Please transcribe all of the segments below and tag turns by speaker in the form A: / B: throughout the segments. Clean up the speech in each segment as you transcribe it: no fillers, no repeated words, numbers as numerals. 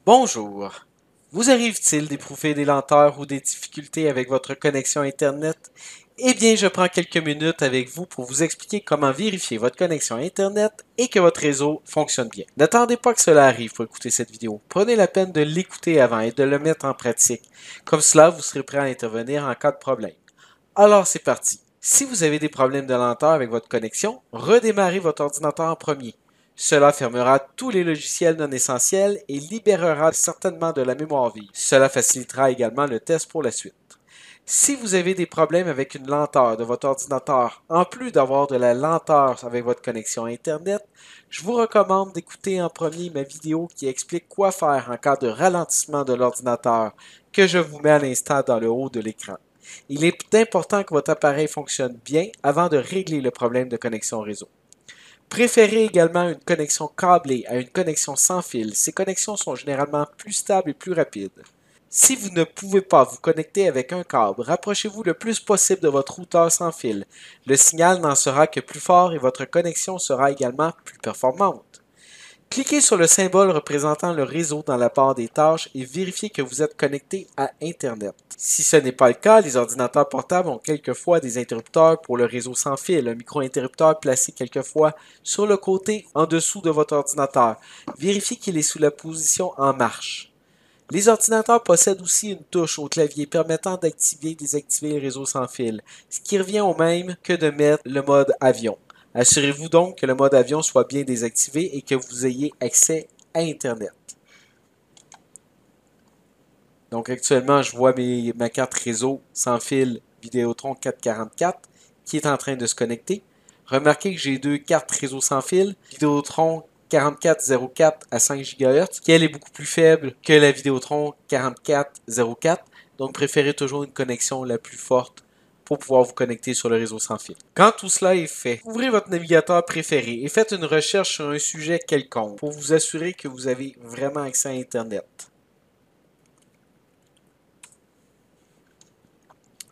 A: Bonjour. Vous arrive-t-il d'éprouver des lenteurs ou des difficultés avec votre connexion Internet? Eh bien, je prends quelques minutes avec vous pour vous expliquer comment vérifier votre connexion Internet et que votre réseau fonctionne bien. N'attendez pas que cela arrive pour écouter cette vidéo. Prenez la peine de l'écouter avant et de le mettre en pratique. Comme cela, vous serez prêt à intervenir en cas de problème. Alors, c'est parti. Si vous avez des problèmes de lenteur avec votre connexion, redémarrez votre ordinateur en premier. Cela fermera tous les logiciels non essentiels et libérera certainement de la mémoire vive. Cela facilitera également le test pour la suite. Si vous avez des problèmes avec une lenteur de votre ordinateur, en plus d'avoir de la lenteur avec votre connexion Internet, je vous recommande d'écouter en premier ma vidéo qui explique quoi faire en cas de ralentissement de l'ordinateur, que je vous mets à l'instant dans le haut de l'écran. Il est important que votre appareil fonctionne bien avant de régler le problème de connexion réseau. Préférez également une connexion câblée à une connexion sans fil. Ces connexions sont généralement plus stables et plus rapides. Si vous ne pouvez pas vous connecter avec un câble, rapprochez-vous le plus possible de votre routeur sans fil. Le signal n'en sera que plus fort et votre connexion sera également plus performante. Cliquez sur le symbole représentant le réseau dans la barre des tâches et vérifiez que vous êtes connecté à Internet. Si ce n'est pas le cas, les ordinateurs portables ont quelquefois des interrupteurs pour le réseau sans fil, un micro-interrupteur placé quelquefois sur le côté en dessous de votre ordinateur. Vérifiez qu'il est sous la position en marche. Les ordinateurs possèdent aussi une touche au clavier permettant d'activer et désactiver le réseau sans fil, ce qui revient au même que de mettre le mode avion. Assurez-vous donc que le mode avion soit bien désactivé et que vous ayez accès à Internet. Donc actuellement, je vois ma carte réseau sans fil Vidéotron 444 qui est en train de se connecter. Remarquez que j'ai deux cartes réseau sans fil, Vidéotron 4404 à 5 GHz, qui elle est beaucoup plus faible que la Vidéotron 4404. Donc préférez toujours une connexion la plus forte pour pouvoir vous connecter sur le réseau sans fil. Quand tout cela est fait, ouvrez votre navigateur préféré et faites une recherche sur un sujet quelconque pour vous assurer que vous avez vraiment accès à Internet.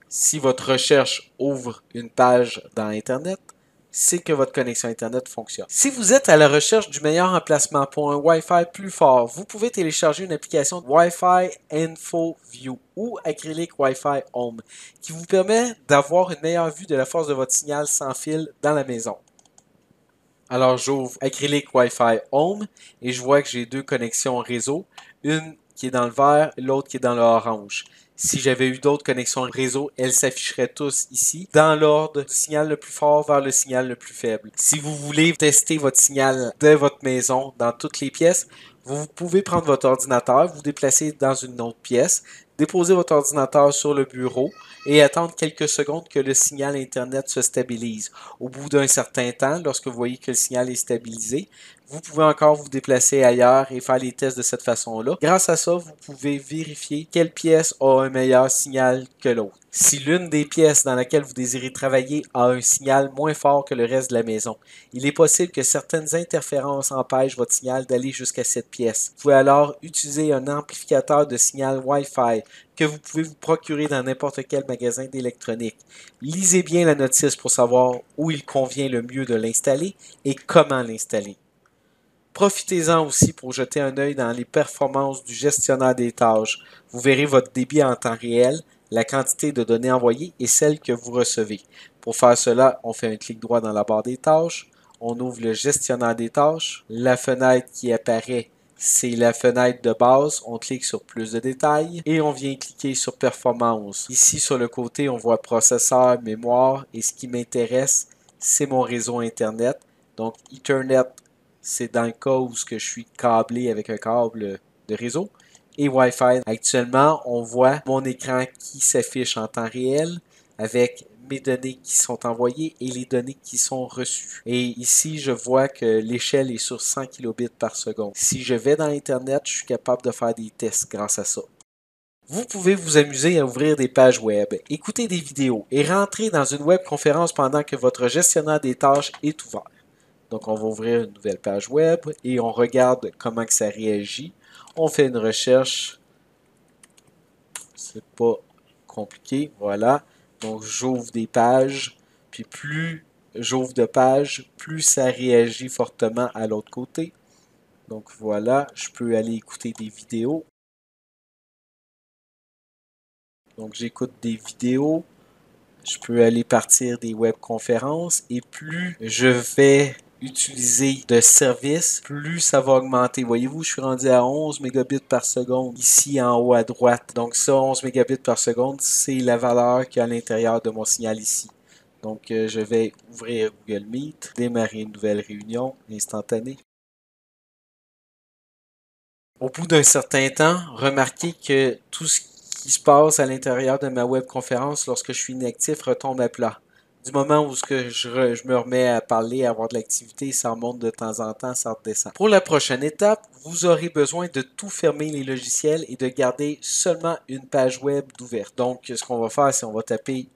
A: Si votre recherche ouvre une page dans Internet, c'est que votre connexion Internet fonctionne. Si vous êtes à la recherche du meilleur emplacement pour un Wi-Fi plus fort, vous pouvez télécharger une application Wi-Fi Info View ou Acrylic Wi-Fi Home qui vous permet d'avoir une meilleure vue de la force de votre signal sans fil dans la maison. Alors j'ouvre Acrylic Wi-Fi Home et je vois que j'ai deux connexions réseau, une qui est dans le vert et l'autre qui est dans l'orange. Si j'avais eu d'autres connexions réseau, elles s'afficheraient tous ici, dans l'ordre du signal le plus fort vers le signal le plus faible. Si vous voulez tester votre signal de votre maison dans toutes les pièces, vous pouvez prendre votre ordinateur, vous déplacer dans une autre pièce, déposer votre ordinateur sur le bureau et attendre quelques secondes que le signal Internet se stabilise. Au bout d'un certain temps, lorsque vous voyez que le signal est stabilisé, vous pouvez encore vous déplacer ailleurs et faire les tests de cette façon-là. Grâce à ça, vous pouvez vérifier quelle pièce a un meilleur signal que l'autre. Si l'une des pièces dans laquelle vous désirez travailler a un signal moins fort que le reste de la maison, il est possible que certaines interférences empêchent votre signal d'aller jusqu'à cette pièce. Vous pouvez alors utiliser un amplificateur de signal Wi-Fi que vous pouvez vous procurer dans n'importe quel magasin d'électronique. Lisez bien la notice pour savoir où il convient le mieux de l'installer et comment l'installer. Profitez-en aussi pour jeter un œil dans les performances du gestionnaire des tâches. Vous verrez votre débit en temps réel, la quantité de données envoyées et celle que vous recevez. Pour faire cela, on fait un clic droit dans la barre des tâches, on ouvre le gestionnaire des tâches, la fenêtre qui apparaît, c'est la fenêtre de base, on clique sur plus de détails et on vient cliquer sur performance. Ici sur le côté, on voit processeur, mémoire et ce qui m'intéresse, c'est mon réseau Internet. Donc Ethernet, c'est dans le cas où je suis câblé avec un câble de réseau. Et Wi-Fi. Actuellement, on voit mon écran qui s'affiche en temps réel avec mes données qui sont envoyées et les données qui sont reçues. Et ici, je vois que l'échelle est sur 100 kilobits par seconde. Si je vais dans Internet, je suis capable de faire des tests grâce à ça. Vous pouvez vous amuser à ouvrir des pages web, écouter des vidéos et rentrer dans une webconférence pendant que votre gestionnaire des tâches est ouvert. Donc, on va ouvrir une nouvelle page web et on regarde comment que ça réagit. On fait une recherche. C'est pas compliqué. Voilà. Donc, j'ouvre des pages. Puis, plus j'ouvre de pages, plus ça réagit fortement à l'autre côté. Donc voilà, je peux aller écouter des vidéos. Donc j'écoute des vidéos. Je peux aller partir des webconférences et plus je vais utiliser de services, plus ça va augmenter. Voyez-vous, je suis rendu à 11 mégabits par seconde ici en haut à droite. Donc ça, 11 mégabits par seconde, c'est la valeur qu'il y a à l'intérieur de mon signal ici. Donc je vais ouvrir Google Meet, démarrer une nouvelle réunion instantanée. Au bout d'un certain temps, remarquez que tout ce qui se passe à l'intérieur de ma webconférence lorsque je suis inactif retombe à plat. Du moment où je me remets à parler, à avoir de l'activité, ça remonte de temps en temps, ça redescend. Pour la prochaine étape, vous aurez besoin de tout fermer les logiciels et de garder seulement une page web d'ouverte. Donc, ce qu'on va faire, c'est qu'on va taper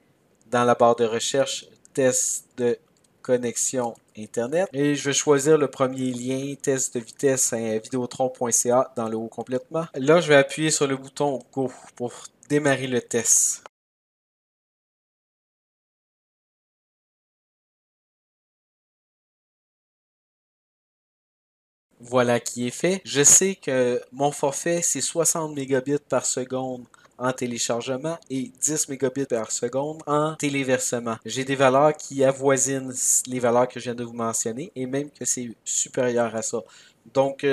A: dans la barre de recherche test de connexion Internet. Et je vais choisir le premier lien, test de vitesse vidéotron.ca dans le haut complètement. Là, je vais appuyer sur le bouton Go pour démarrer le test. Voilà qui est fait. Je sais que mon forfait, c'est 60 mégabits par seconde en téléchargement et 10 mégabits par seconde en téléversement. J'ai des valeurs qui avoisinent les valeurs que je viens de vous mentionner et même que c'est supérieur à ça. Donc,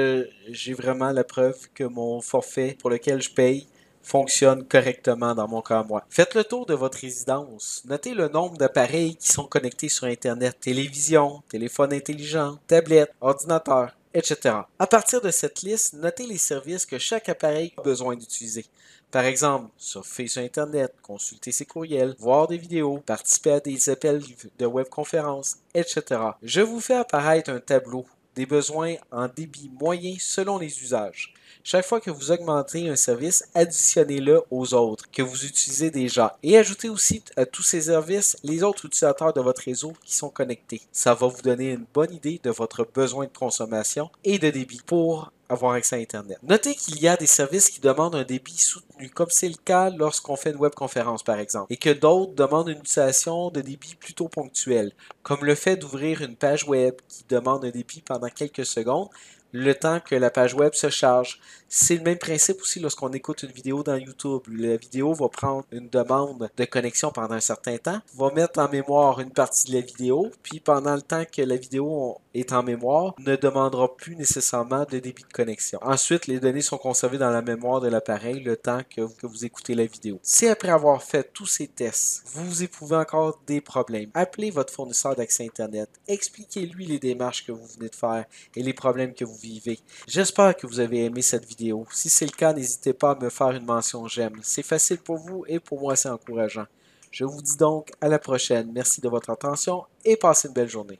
A: j'ai vraiment la preuve que mon forfait pour lequel je paye fonctionne correctement dans mon cas à moi. Faites le tour de votre résidence. Notez le nombre d'appareils qui sont connectés sur Internet. Télévision, téléphone intelligent, tablette, ordinateur, etc. À partir de cette liste, notez les services que chaque appareil a besoin d'utiliser. Par exemple, surfer sur Internet, consulter ses courriels, voir des vidéos, participer à des appels de webconférences, etc. Je vous fais apparaître un tableau des besoins en débit moyen selon les usages. Chaque fois que vous augmentez un service, additionnez-le aux autres que vous utilisez déjà et ajoutez aussi à tous ces services les autres utilisateurs de votre réseau qui sont connectés. Ça va vous donner une bonne idée de votre besoin de consommation et de débit pour avoir accès à Internet. Notez qu'il y a des services qui demandent un débit soutenu, comme c'est le cas lorsqu'on fait une webconférence par exemple, et que d'autres demandent une utilisation de débit plutôt ponctuel, comme le fait d'ouvrir une page web qui demande un débit pendant quelques secondes, le temps que la page web se charge. C'est le même principe aussi lorsqu'on écoute une vidéo dans YouTube. La vidéo va prendre une demande de connexion pendant un certain temps, va mettre en mémoire une partie de la vidéo, puis pendant le temps que la vidéo est en mémoire, ne demandera plus nécessairement de débit de connexion. Ensuite, les données sont conservées dans la mémoire de l'appareil le temps que vous écoutez la vidéo. Si après avoir fait tous ces tests, vous éprouvez encore des problèmes, appelez votre fournisseur d'accès Internet, expliquez-lui les démarches que vous venez de faire et les problèmes que vous vivez. J'espère que vous avez aimé cette vidéo. Si c'est le cas, n'hésitez pas à me faire une mention j'aime. C'est facile pour vous et pour moi c'est encourageant. Je vous dis donc à la prochaine. Merci de votre attention et passez une belle journée.